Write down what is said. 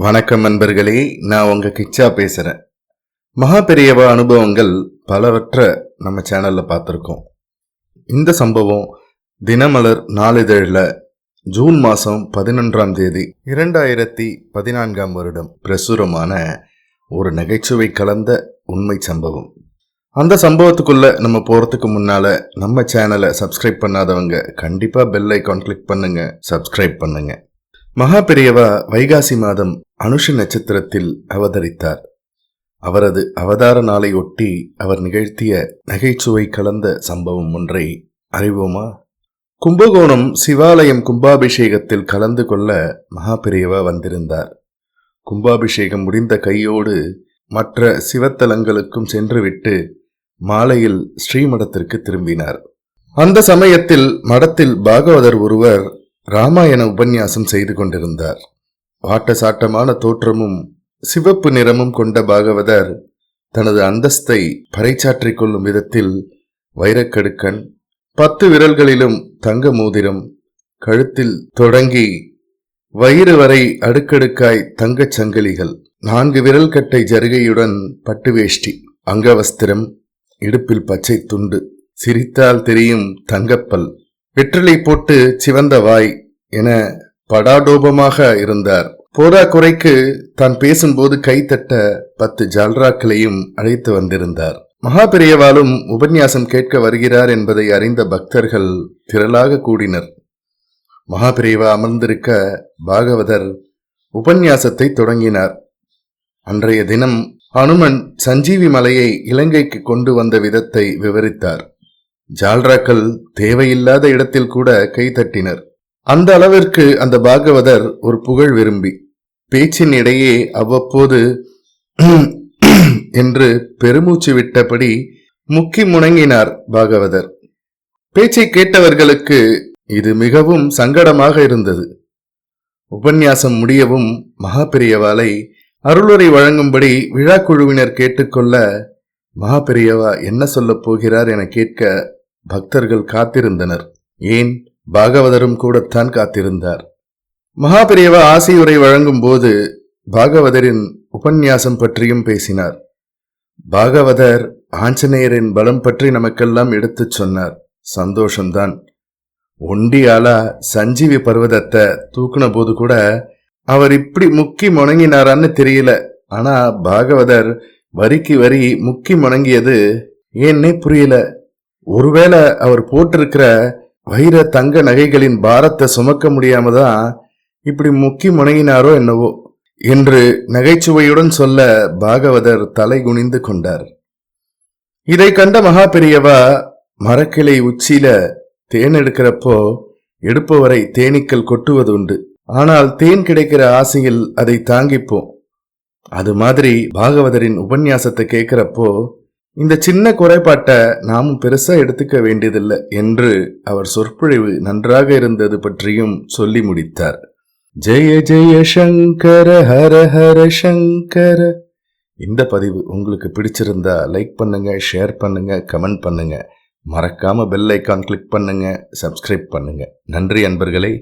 வணக்கம் நண்பர்களே, நான் உங்க கிச்சா பேசுறேன். மகா பெரியவா அனுபவங்கள் பலவற்றை நம்ம சேனல்ல பார்த்துருக்கோம். இந்த சம்பவம் தினமலர் நாளிதழில் ஜூன் மாதம் 11ஆம் தேதி 2014ஆம் வருடம் பிரசுரமான ஒரு நகைச்சுவை கலந்த உண்மை சம்பவம். அந்த சம்பவத்துக்குள்ள நம்ம போறதுக்கு முன்னால நம்ம சேனலை சப்ஸ்கிரைப் பண்ணாதவங்க கண்டிப்பா பெல் ஐகான் கிளிக் பண்ணுங்க, சப்ஸ்கிரைப் பண்ணுங்க. மகா பெரியவா வைகாசி மாதம் அனுஷ நட்சத்திரத்தில் அவதரித்தார். அவரது அவதார நாளை ஒட்டி அவர் நிகழ்த்திய நகைச்சுவை கலந்த சம்பவம் ஒன்றை அறிவோமா? கும்பகோணம் சிவாலயம் கும்பாபிஷேகத்தில் கலந்து கொள்ள மகா பெரியவா வந்திருந்தார். கும்பாபிஷேகம் முடிந்த கையோடு மற்ற சிவத்தலங்களுக்கும் சென்றுவிட்டு மாலையில் ஸ்ரீமடத்திற்கு திரும்பினார். அந்த சமயத்தில் மடத்தில் பாகவதர் ஒருவர் ராமாயண உபன்யாசம் செய்து கொண்டிருந்தார். வாட்ட சாட்டமான தோற்றமும் சிவப்பு நிறமும் கொண்ட பாகவதர் தனது அந்தஸ்தை பறைசாற்றிக் கொள்ளும் விதத்தில் வைரக்கடுக்கன், 10 விரல்களிலும் தங்க மோதிரம், கழுத்தில் தொடங்கி வயிறு வரை அடுக்கடுக்காய் தங்கச் சங்கிலிகள், 4 விரல் கட்டை ஜருகையுடன் பட்டு வேஷ்டி, அங்கவஸ்திரம், இடுப்பில் பச்சை துண்டு, சிரித்தால் தெரியும் தங்கப்பல், வெற்றிலை போட்டு சிவந்த வாய் என படாடோபமாக இருந்தார். போரா குறைக்கு தான் பேசும்போது கைத்தட்ட 10 ஜால்ராக்களையும் அழைத்து வந்திருந்தார். மகா பெரியவாலும் உபன்யாசம் கேட்க வருகிறார் என்பதை அறிந்த பக்தர்கள் திரளாக கூடினர். மகா பெரியவா அமர்ந்திருக்க பாகவதர் உபன்யாசத்தை தொடங்கினார். அன்றைய தினம் அனுமன் சஞ்சீவி மலையை இலங்கைக்கு கொண்டு வந்த விதத்தை விவரித்தார். ஜால்ராக்கள் தேவையில்லாத இடத்தில் கூட கைத்தட்டினர். அந்த அளவிற்கு அந்த பாகவதர் ஒரு புகழ் விரும்பி பேச்சின் இடையே அவ்வப்போது என்று பெருமூச்சு விட்டபடி முக்கி முணங்கினார் பாகவதர். பேச்சை கேட்டவர்களுக்கு இது மிகவும் சங்கடமாக இருந்தது. உபன்யாசம் முடியவும் மகா பெரியவாளை அருளுரை வழங்கும்படி விழா குழுவினர் கேட்டுக்கொள்ள மகா பெரியவா என்ன சொல்லப் போகிறார் என கேட்க பக்தர்கள் காத்திருந்தனர். ஏன், பாகவதரும் கூடத்தான் காத்திருந்தார். மகா பெரியவா ஆசியுரை வழங்கும் போது பாகவதரின் உபன்யாசம் பற்றியும் பேசினார். பாகவதர் ஆஞ்சநேயரின் பலம் பற்றி நமக்கெல்லாம் எடுத்துச் சொன்னார். சந்தோஷம்தான். ஒண்டியாலா சஞ்சீவி பர்வதத்தை தூக்குன போது கூட அவர் இப்படி முக்கி முணங்கினாரான்னு தெரியல. ஆனா பாகவதர் வரிக்கு வரி முக்கி முணங்கியது ஏன்னே புரியல. ஒருவேளை அவர் போட்டிருக்கிற வைர தங்க நகைகளின் பாரத்தை சுமக்க முடியாம தான் இப்படி முக்கி முணங்கினாரோ என்னவோ என்று நகைச்சுவையுடன் சொல்ல பாகவதர் தலை குனிந்து கொண்டார். இதை கண்ட மகா பெரியவா மரக்கிளை உச்சியில தேன் எடுக்கிறப்போ எடுப்பவரை தேனீக்கள் கொட்டுவது உண்டு. ஆனால் தேன் கிடைக்கிற ஆசையில் அதை தாங்கிப்போம். அது மாதிரி பாகவதரின் உபன்யாசத்தை கேட்கிறப்போ இந்த சின்ன குறைபாட்டை நாமும் பெருசா எடுத்துக்க வேண்டியதில்லை என்று அவர் சொற்பொழிவு நன்றாக இருந்தது பற்றியும் சொல்லி முடித்தார். ஜெய ஜெய சங்கர ஹர ஹர சங்கர. இந்த பதிவு உங்களுக்கு பிடிச்சிருந்தா லைக் பண்ணுங்க, ஷேர் பண்ணுங்க, கமெண்ட் பண்ணுங்க. மறக்காம பெல் ஐகான் கிளிக் பண்ணுங்க, சப்ஸ்கிரைப் பண்ணுங்க. நன்றி அன்பர்களே.